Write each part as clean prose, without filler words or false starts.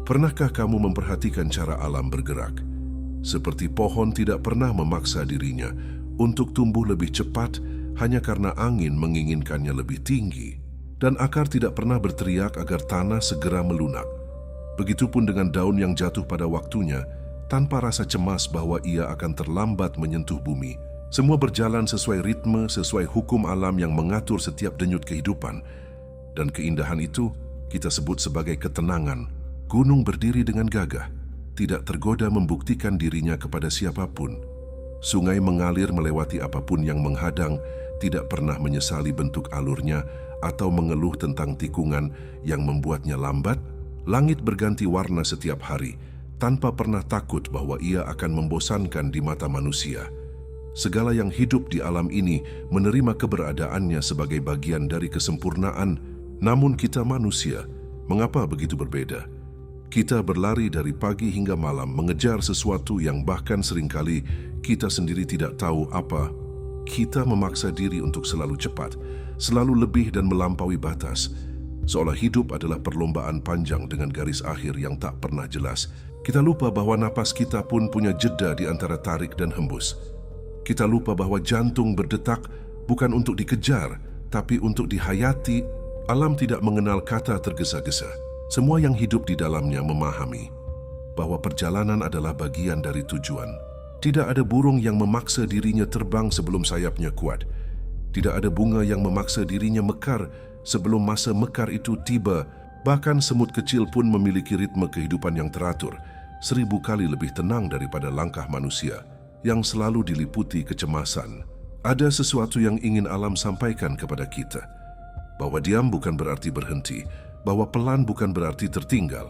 Pernahkah kamu memperhatikan cara alam bergerak? Seperti pohon tidak pernah memaksa dirinya untuk tumbuh lebih cepat hanya karena angin menginginkannya lebih tinggi, dan akar tidak pernah berteriak agar tanah segera melunak. Begitupun dengan daun yang jatuh pada waktunya, tanpa rasa cemas bahwa ia akan terlambat menyentuh bumi. Semua berjalan sesuai ritme, sesuai hukum alam yang mengatur setiap denyut kehidupan. Dan keindahan itu kita sebut sebagai ketenangan. Gunung berdiri dengan gagah, tidak tergoda membuktikan dirinya kepada siapapun. Sungai mengalir melewati apapun yang menghadang, tidak pernah menyesali bentuk alurnya atau mengeluh tentang tikungan yang membuatnya lambat. Langit berganti warna setiap hari, tanpa pernah takut bahwa ia akan membosankan di mata manusia. Segala yang hidup di alam ini menerima keberadaannya sebagai bagian dari kesempurnaan. Namun kita manusia, mengapa begitu berbeda? Kita berlari dari pagi hingga malam mengejar sesuatu yang bahkan seringkali kita sendiri tidak tahu apa. Kita memaksa diri untuk selalu cepat, selalu lebih dan melampaui batas. Seolah hidup adalah perlombaan panjang dengan garis akhir yang tak pernah jelas. Kita lupa bahwa napas kita pun punya jeda di antara tarik dan hembus. Kita lupa bahwa jantung berdetak bukan untuk dikejar, tapi untuk dihayati. Alam tidak mengenal kata tergesa-gesa. Semua yang hidup di dalamnya memahami bahwa perjalanan adalah bagian dari tujuan. Tidak ada burung yang memaksa dirinya terbang sebelum sayapnya kuat. Tidak ada bunga yang memaksa dirinya mekar sebelum masa mekar itu tiba. Bahkan semut kecil pun memiliki ritme kehidupan yang teratur, 1000 kali lebih tenang daripada langkah manusia yang selalu diliputi kecemasan. Ada sesuatu yang ingin alam sampaikan kepada kita, bahwa diam bukan berarti berhenti, bahwa pelan bukan berarti tertinggal,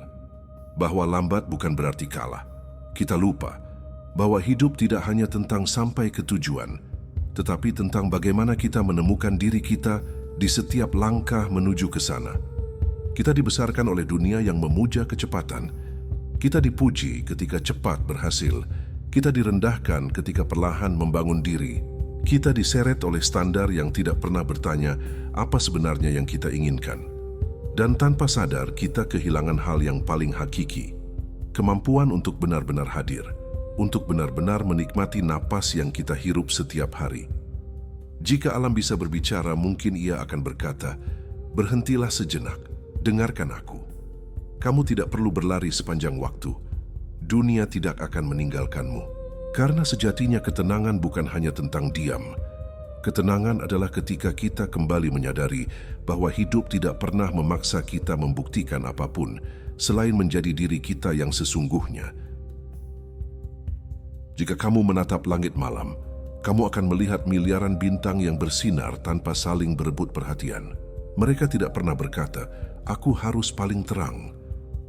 bahwa lambat bukan berarti kalah. Kita lupa bahwa hidup tidak hanya tentang sampai ke tujuan, tetapi tentang bagaimana kita menemukan diri kita di setiap langkah menuju ke sana. Kita dibesarkan oleh dunia yang memuja kecepatan. Kita dipuji ketika cepat berhasil. Kita direndahkan ketika perlahan membangun diri. Kita diseret oleh standar yang tidak pernah bertanya apa sebenarnya yang kita inginkan. Dan tanpa sadar kita kehilangan hal yang paling hakiki, kemampuan untuk benar-benar hadir, untuk benar-benar menikmati napas yang kita hirup setiap hari. Jika alam bisa berbicara, mungkin ia akan berkata, "Berhentilah sejenak, dengarkan aku. Kamu tidak perlu berlari sepanjang waktu. Dunia tidak akan meninggalkanmu." Karena sejatinya ketenangan bukan hanya tentang diam. Ketenangan adalah ketika kita kembali menyadari bahwa hidup tidak pernah memaksa kita membuktikan apapun selain menjadi diri kita yang sesungguhnya. Jika kamu menatap langit malam, kamu akan melihat miliaran bintang yang bersinar tanpa saling berebut perhatian. Mereka tidak pernah berkata, "Aku harus paling terang."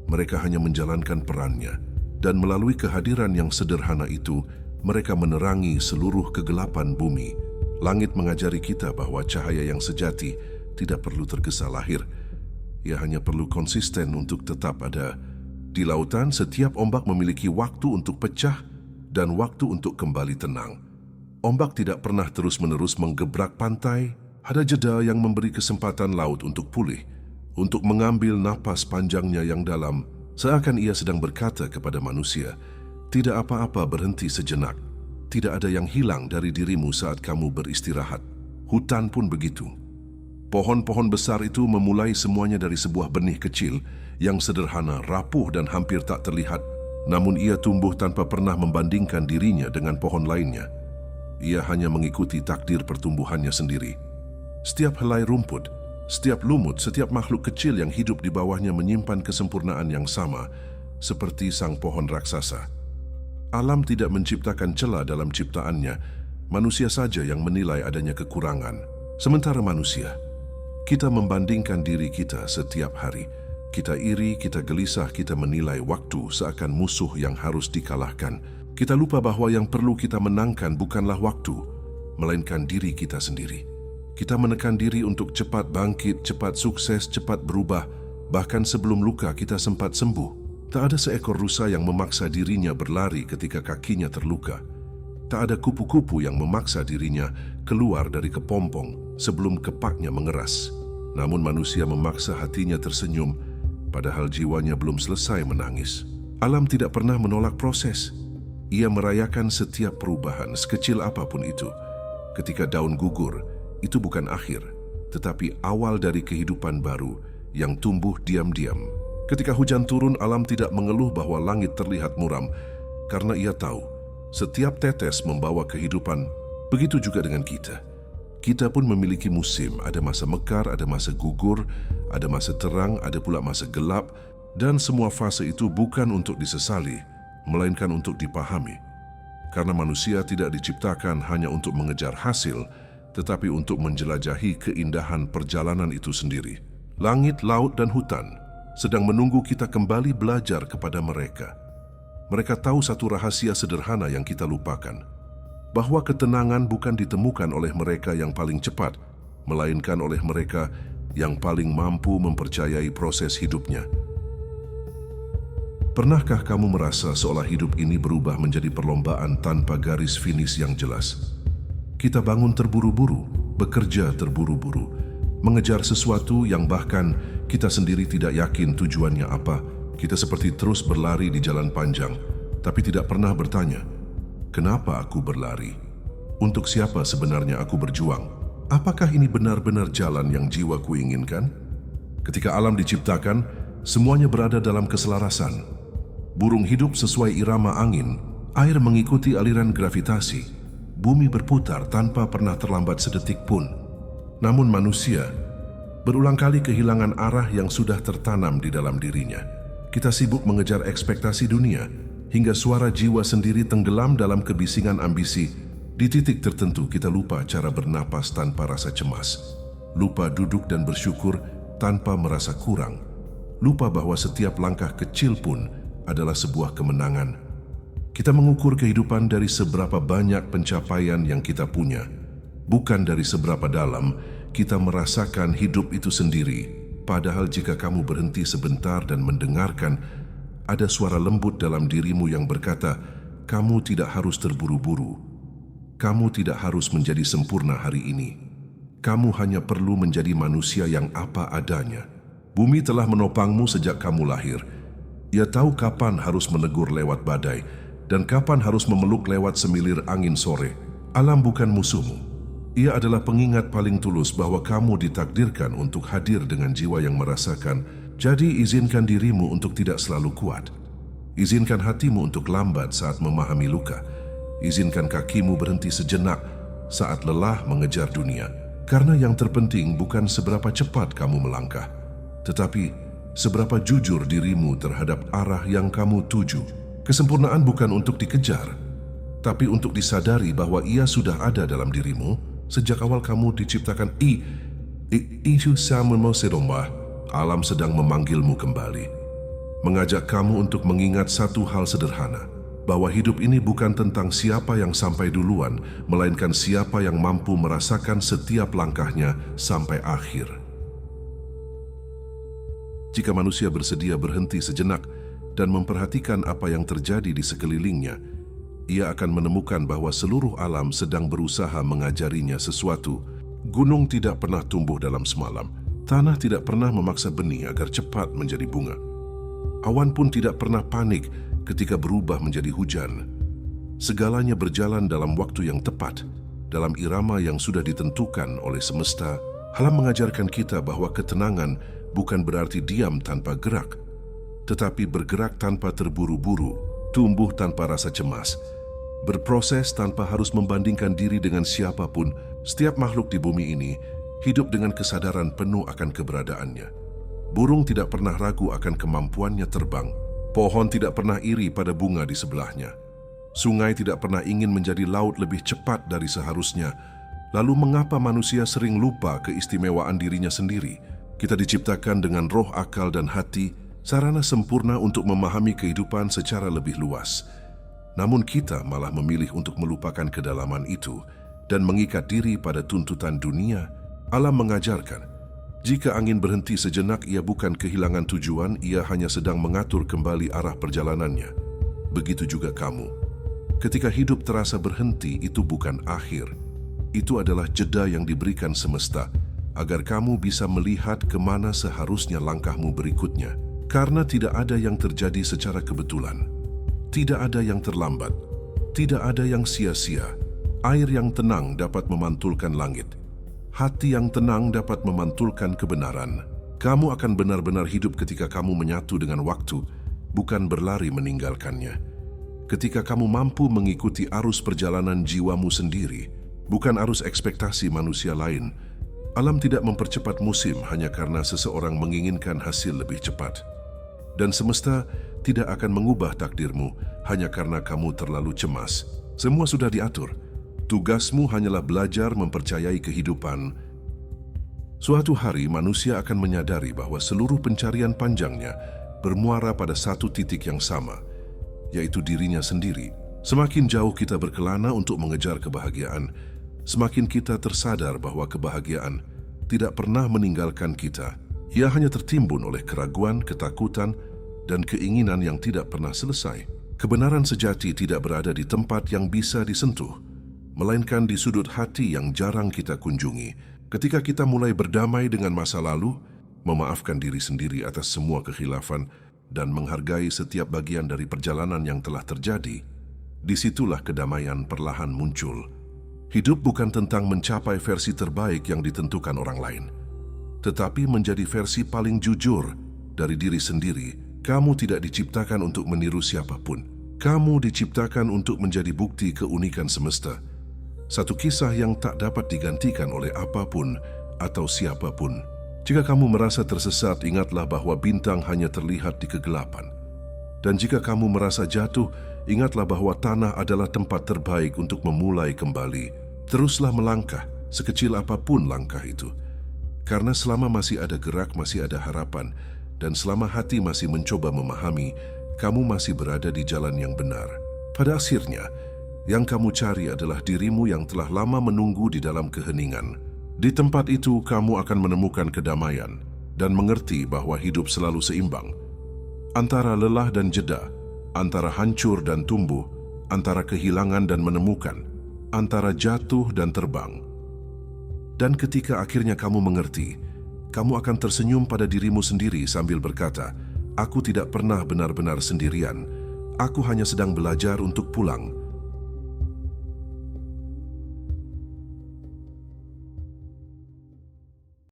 Mereka hanya menjalankan perannya, dan melalui kehadiran yang sederhana itu, mereka menerangi seluruh kegelapan bumi. Langit mengajari kita bahwa cahaya yang sejati tidak perlu tergesa lahir. Ia hanya perlu konsisten untuk tetap ada. Di lautan, setiap ombak memiliki waktu untuk pecah dan waktu untuk kembali tenang. Ombak tidak pernah terus-menerus menggebrak pantai. Ada jeda yang memberi kesempatan laut untuk pulih, untuk mengambil napas panjangnya yang dalam, seakan ia sedang berkata kepada manusia, "Tidak apa-apa, berhenti sejenak. Tidak ada yang hilang dari dirimu saat kamu beristirahat." Hutan pun begitu. Pohon-pohon besar itu memulai semuanya dari sebuah benih kecil yang sederhana, rapuh dan hampir tak terlihat. Namun ia tumbuh tanpa pernah membandingkan dirinya dengan pohon lainnya. Ia hanya mengikuti takdir pertumbuhannya sendiri. Setiap helai rumput, setiap lumut, setiap makhluk kecil yang hidup di bawahnya menyimpan kesempurnaan yang sama, seperti sang pohon raksasa. Alam tidak menciptakan celah dalam ciptaannya, manusia saja yang menilai adanya kekurangan. Sementara manusia, kita membandingkan diri kita setiap hari. Kita iri, kita gelisah, kita menilai waktu seakan musuh yang harus dikalahkan. Kita lupa bahwa yang perlu kita menangkan bukanlah waktu, melainkan diri kita sendiri. Kita menekan diri untuk cepat bangkit, cepat sukses, cepat berubah. Bahkan sebelum luka kita sempat sembuh. Tak ada seekor rusa yang memaksa dirinya berlari ketika kakinya terluka. Tak ada kupu-kupu yang memaksa dirinya keluar dari kepompong sebelum kepaknya mengeras. Namun manusia memaksa hatinya tersenyum padahal jiwanya belum selesai menangis. Alam tidak pernah menolak proses. Ia merayakan setiap perubahan, sekecil apapun itu. Ketika daun gugur, itu bukan akhir, tetapi awal dari kehidupan baru yang tumbuh diam-diam. Ketika hujan turun, alam tidak mengeluh bahwa langit terlihat muram, karena ia tahu setiap tetes membawa kehidupan. Begitu juga dengan kita. Kita pun memiliki musim, ada masa mekar, ada masa gugur, ada masa terang, ada pula masa gelap, dan semua fase itu bukan untuk disesali, melainkan untuk dipahami. Karena manusia tidak diciptakan hanya untuk mengejar hasil, tetapi untuk menjelajahi keindahan perjalanan itu sendiri. Langit, laut, dan hutan sedang menunggu kita kembali belajar kepada mereka. Mereka tahu satu rahasia sederhana yang kita lupakan, bahwa ketenangan bukan ditemukan oleh mereka yang paling cepat, melainkan oleh mereka yang paling mampu mempercayai proses hidupnya. Pernahkah kamu merasa seolah hidup ini berubah menjadi perlombaan tanpa garis finish yang jelas? Kita bangun terburu-buru, bekerja terburu-buru, mengejar sesuatu yang bahkan kita sendiri tidak yakin tujuannya apa. Kita seperti terus berlari di jalan panjang, tapi tidak pernah bertanya, kenapa aku berlari? Untuk siapa sebenarnya aku berjuang? Apakah ini benar-benar jalan yang jiwaku inginkan? Ketika alam diciptakan, semuanya berada dalam keselarasan. Burung hidup sesuai irama angin, air mengikuti aliran gravitasi, bumi berputar tanpa pernah terlambat sedetik pun. Namun manusia berulang kali kehilangan arah yang sudah tertanam di dalam dirinya. Kita sibuk mengejar ekspektasi dunia, hingga suara jiwa sendiri tenggelam dalam kebisingan ambisi. Di titik tertentu kita lupa cara bernapas tanpa rasa cemas, lupa duduk dan bersyukur tanpa merasa kurang, lupa bahwa setiap langkah kecil pun adalah sebuah kemenangan. Kita mengukur kehidupan dari seberapa banyak pencapaian yang kita punya, bukan dari seberapa dalam kita merasakan hidup itu sendiri. Padahal jika kamu berhenti sebentar dan mendengarkan, ada suara lembut dalam dirimu yang berkata, kamu tidak harus terburu-buru. Kamu tidak harus menjadi sempurna hari ini. Kamu hanya perlu menjadi manusia yang apa adanya. Bumi telah menopangmu sejak kamu lahir. Ia tahu kapan harus menegur lewat badai dan kapan harus memeluk lewat semilir angin sore. Alam bukan musuhmu. Ia adalah pengingat paling tulus bahwa kamu ditakdirkan untuk hadir dengan jiwa yang merasakan. Jadi izinkan dirimu untuk tidak selalu kuat. Izinkan hatimu untuk lambat saat memahami luka. Izinkan kakimu berhenti sejenak saat lelah mengejar dunia. Karena yang terpenting bukan seberapa cepat kamu melangkah, tetapi seberapa jujur dirimu terhadap arah yang kamu tuju. Kesempurnaan bukan untuk dikejar, tapi untuk disadari bahwa ia sudah ada dalam dirimu sejak awal kamu diciptakan. Itu sama seromah. Alam sedang memanggilmu kembali, mengajak kamu untuk mengingat satu hal sederhana, bahwa hidup ini bukan tentang siapa yang sampai duluan, melainkan siapa yang mampu merasakan setiap langkahnya sampai akhir. Jika manusia bersedia berhenti sejenak dan memperhatikan apa yang terjadi di sekelilingnya, ia akan menemukan bahwa seluruh alam sedang berusaha mengajarinya sesuatu. Gunung tidak pernah tumbuh dalam semalam. Tanah tidak pernah memaksa benih agar cepat menjadi bunga. Awan pun tidak pernah panik ketika berubah menjadi hujan. Segalanya berjalan dalam waktu yang tepat, dalam irama yang sudah ditentukan oleh semesta. Alam mengajarkan kita bahwa ketenangan bukan berarti diam tanpa gerak, tetapi bergerak tanpa terburu-buru, tumbuh tanpa rasa cemas, berproses tanpa harus membandingkan diri dengan siapapun. Setiap makhluk di bumi ini hidup dengan kesadaran penuh akan keberadaannya. Burung tidak pernah ragu akan kemampuannya terbang. Pohon tidak pernah iri pada bunga di sebelahnya. Sungai tidak pernah ingin menjadi laut lebih cepat dari seharusnya. Lalu mengapa manusia sering lupa keistimewaan dirinya sendiri? Kita diciptakan dengan roh, akal, dan hati, sarana sempurna untuk memahami kehidupan secara lebih luas. Namun kita malah memilih untuk melupakan kedalaman itu dan mengikat diri pada tuntutan dunia. Alam mengajarkan, jika angin berhenti sejenak, ia bukan kehilangan tujuan, ia hanya sedang mengatur kembali arah perjalanannya. Begitu juga kamu. Ketika hidup terasa berhenti, itu bukan akhir. Itu adalah jeda yang diberikan semesta, agar kamu bisa melihat kemana seharusnya langkahmu berikutnya. Karena tidak ada yang terjadi secara kebetulan. Tidak ada yang terlambat. Tidak ada yang sia-sia. Air yang tenang dapat memantulkan langit. Hati yang tenang dapat memantulkan kebenaran. Kamu akan benar-benar hidup ketika kamu menyatu dengan waktu, bukan berlari meninggalkannya. Ketika kamu mampu mengikuti arus perjalanan jiwamu sendiri, bukan arus ekspektasi manusia lain. Alam tidak mempercepat musim hanya karena seseorang menginginkan hasil lebih cepat. Dan semesta tidak akan mengubah takdirmu hanya karena kamu terlalu cemas. Semua sudah diatur. Tugasmu hanyalah belajar mempercayai kehidupan. Suatu hari manusia akan menyadari bahwa seluruh pencarian panjangnya bermuara pada satu titik yang sama, yaitu dirinya sendiri. Semakin jauh kita berkelana untuk mengejar kebahagiaan, semakin kita tersadar bahwa kebahagiaan tidak pernah meninggalkan kita. Ia hanya tertimbun oleh keraguan, ketakutan, dan keinginan yang tidak pernah selesai. Kebenaran sejati tidak berada di tempat yang bisa disentuh, melainkan di sudut hati yang jarang kita kunjungi. Ketika kita mulai berdamai dengan masa lalu, memaafkan diri sendiri atas semua kekhilafan, dan menghargai setiap bagian dari perjalanan yang telah terjadi, disitulah kedamaian perlahan muncul. Hidup bukan tentang mencapai versi terbaik yang ditentukan orang lain, tetapi menjadi versi paling jujur dari diri sendiri. Kamu tidak diciptakan untuk meniru siapapun. Kamu diciptakan untuk menjadi bukti keunikan semesta. Satu kisah yang tak dapat digantikan oleh apapun atau siapapun. Jika kamu merasa tersesat, ingatlah bahwa bintang hanya terlihat di kegelapan. Dan jika kamu merasa jatuh, ingatlah bahwa tanah adalah tempat terbaik untuk memulai kembali. Teruslah melangkah, sekecil apapun langkah itu. Karena selama masih ada gerak, masih ada harapan, dan selama hati masih mencoba memahami, kamu masih berada di jalan yang benar. Pada akhirnya, yang kamu cari adalah dirimu yang telah lama menunggu di dalam keheningan. Di tempat itu, kamu akan menemukan kedamaian dan mengerti bahwa hidup selalu seimbang. Antara lelah dan jeda, antara hancur dan tumbuh, antara kehilangan dan menemukan, antara jatuh dan terbang. Dan ketika akhirnya kamu mengerti, kamu akan tersenyum pada dirimu sendiri sambil berkata, "Aku tidak pernah benar-benar sendirian. Aku hanya sedang belajar untuk pulang."